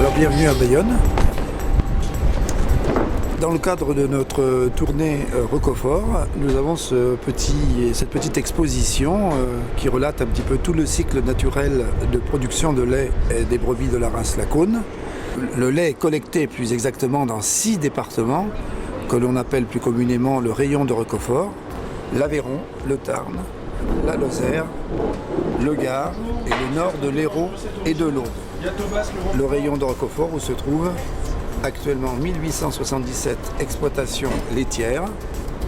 Alors bienvenue à Bayonne. Dans le cadre de notre tournée Roquefort, nous avons cette petite exposition qui relate un petit peu tout le cycle naturel de production de lait des brebis de la race Lacaune. Le lait est collecté plus exactement dans 6 départements que l'on appelle plus communément le rayon de Roquefort: l'Aveyron, le Tarn, la Lozère, le Gard et le nord de l'Hérault et de l'Aude. Le rayon de Roquefort où se trouve actuellement 1877 exploitations laitières,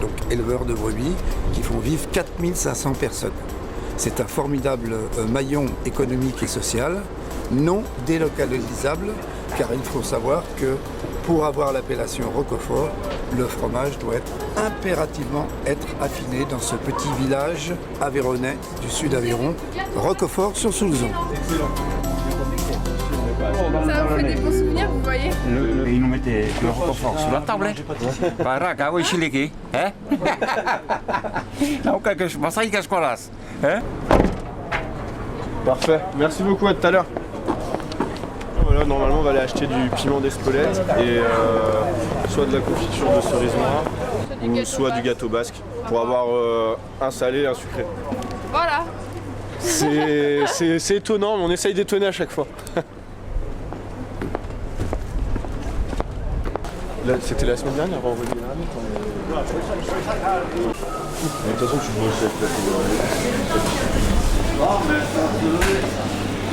donc éleveurs de brebis, qui font vivre 4500 personnes. C'est un formidable maillon économique et social, non délocalisable, car il faut savoir que pour avoir l'appellation Roquefort, le fromage doit impérativement être affiné dans ce petit village aveyronnais du sud Aveyron, Roquefort-sur-Soulzon. Ça vous fait des bons souvenirs, vous voyez? Ils nous mettaient le Roquefort sur la table. Paraca, oui, chiliki. Hein? Parfait, merci beaucoup, à tout à l'heure. Voilà, normalement on va aller acheter du piment d'Espelette et soit de la confiture de cerise noire ou soit du gâteau basque pour avoir un salé et un sucré. Voilà. C'est étonnant, mais on essaye d'étonner à chaque fois. C'était la semaine dernière, vendredi dernier. De toute façon, tu bosses avec la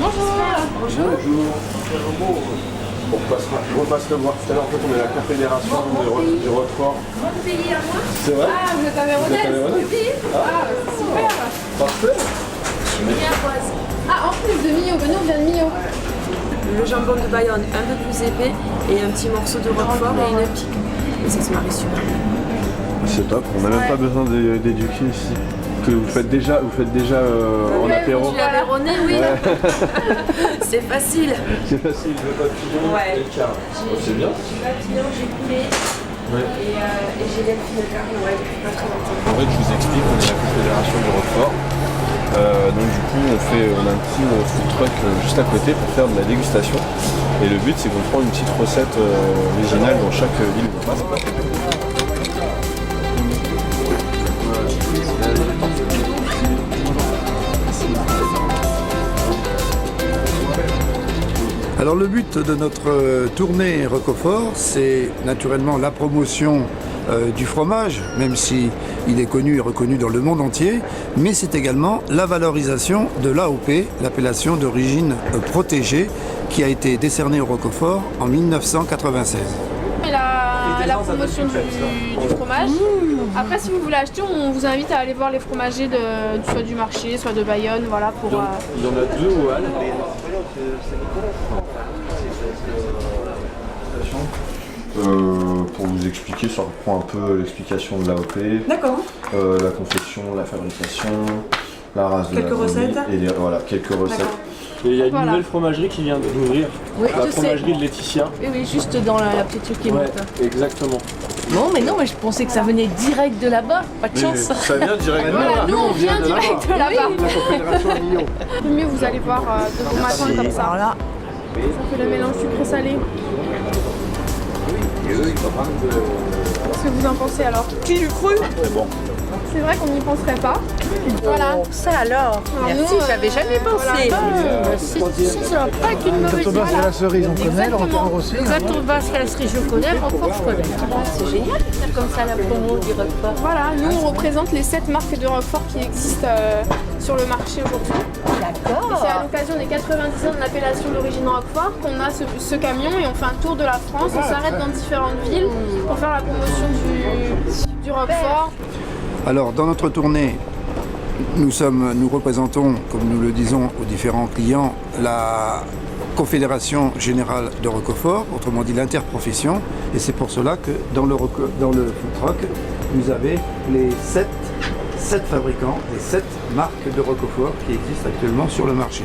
Bonjour. Bonjour. Je repasse le voir tout à l'heure. En fait, on est la confédération du Roquefort. Vous payez à moi? C'est vrai? Ah, vous êtes aveyronnaise? Oui. Ah, c'est super. Parfait. Ah, en plus de Millau, nous on vient de Millau. Le jambon de Bayonne un peu plus épais et un petit morceau de Roquefort et une pique. Et ça se marie super bien. C'est top, on n'a même pas besoin d'éduquer ici. Que vous faites déjà en apéro. Je suis aveyronnais, oui. Ouais. C'est facile. C'est facile, le papillon Ouais. et le quart. Oh, c'est bien. J'ai papillon, j'ai poulet et j'ai delphine carré, ouais, depuis pas très longtemps. En fait, je vous explique, on est la confédération du Roquefort. Donc du coup, on a un petit food truck juste à côté pour faire de la dégustation. Et le but, c'est qu'on prend une petite recette originale dans chaque ville où on passe. Alors le but de notre tournée Roquefort, c'est naturellement la promotion du fromage, même si il est connu et reconnu dans le monde entier, mais c'est également la valorisation de l'AOP, l'appellation d'origine protégée, qui a été décernée au Roquefort en 1996. Et la promotion du fromage. Après, si vous voulez acheter, on vous invite à aller voir les fromagers soit du marché, soit de Bayonne, voilà, pour... Il y en a 2 au Hall. Pour vous expliquer, ça reprend un peu l'explication de l'AOP. D'accord. La confection, la fabrication, la race de la brebis. Recettes. Et voilà, quelques recettes. D'accord. Et il y a une Voilà. nouvelle fromagerie qui vient d'ouvrir, Oui, la je sais. fromagerie de Laetitia. Oui, juste dans la petite truc qui Ouais, monte. exactement. Non, mais je pensais que ça venait direct de là-bas. Pas de chance. Ça vient directement. Voilà, nous on vient direct de là-bas. La confédération de Lyon. Le mieux, vous allez voir de bon matin comme ça. Alors là, Ça fait le mélange sucré-salé. Qu'est-ce que vous en pensez alors? qui du cru? C'est bon. C'est vrai qu'on n'y penserait pas. Voilà. Ça alors. Merci, nous, j'avais jamais pensé. Si, ça va pas être une mauvaise idée. la cerise, on connaît, le Roquefort aussi. Gâteau basque à la cerise, je connais, Roquefort, je connais. C'est génial de faire comme ça la promo du Roquefort. Voilà, nous on représente les 7 marques de Roquefort qui existent sur le marché aujourd'hui. Et D'accord. c'est à l'occasion des 90 ans de l'appellation d'origine Roquefort qu'on a ce camion et on fait un tour de la France, on s'arrête dans différentes villes pour faire la promotion du Roquefort. Alors dans notre tournée, nous représentons, comme nous le disons aux différents clients, la Confédération Générale de Roquefort, autrement dit l'interprofession, et c'est pour cela que dans le food truck, vous avez les 7 fabricants, les 7 marques de Roquefort qui existent actuellement sur le marché.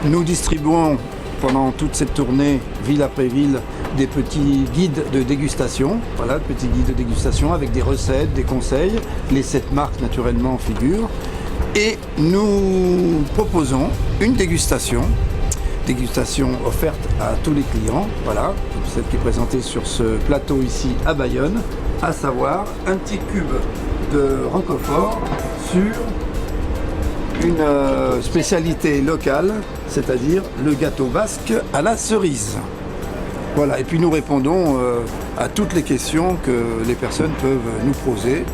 Nous distribuons pendant toute cette tournée, ville après ville, des petits guides de dégustation. Voilà, petits guides de dégustation avec des recettes, des conseils. Les 7 marques naturellement figurent. Et nous proposons une dégustation dégustation offerte à tous les clients. Voilà, celle qui est présentée sur ce plateau ici à Bayonne, à savoir un petit cube de roquefort sur une spécialité locale, c'est-à-dire le gâteau basque à la cerise. Voilà, et puis nous répondons à toutes les questions que les personnes peuvent nous poser.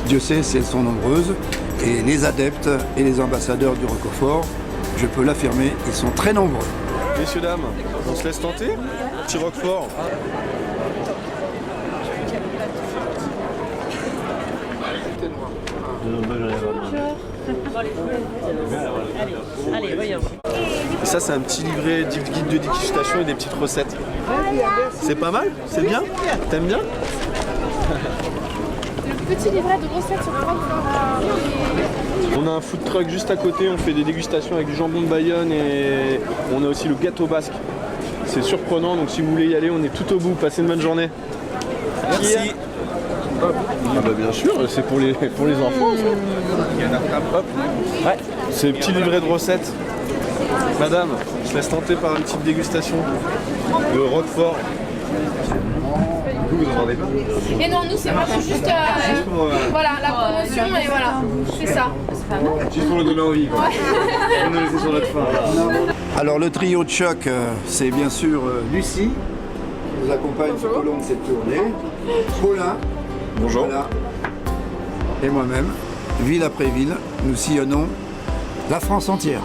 Dieu sait si elles sont nombreuses. Et les adeptes et les ambassadeurs du roquefort, je peux l'affirmer, ils sont très nombreux. Messieurs, dames, on se laisse tenter? Petit roquefort. Allez, voyons. Et ça, c'est un petit livret guide de dégustation et des petites recettes. C'est pas mal? C'est bien? T'aimes bien? Le petit livret de recettes sur le roquefort. On a un food truck juste à côté, on fait des dégustations avec du jambon de Bayonne et on a aussi le gâteau basque. C'est surprenant, donc si vous voulez y aller, on est tout au bout. Passez une bonne journée. Merci. Ah bah bien sûr, c'est pour les enfants. Hop. Ouais. C'est le petit livret de recettes. Madame, je se laisse tenter par une petite dégustation de roquefort. Vous entendez pas? Et non, nous c'est vraiment juste voilà, la promotion et voilà, c'est ça. Juste pour nous donner envie, quoi. On nous laisser sur notre faim. Alors le trio de choc, c'est bien sûr Lucie, qui nous accompagne tout au long de cette tournée, Paulin, Bonjour. voilà, et moi-même. Ville après ville, nous sillonnons la France entière.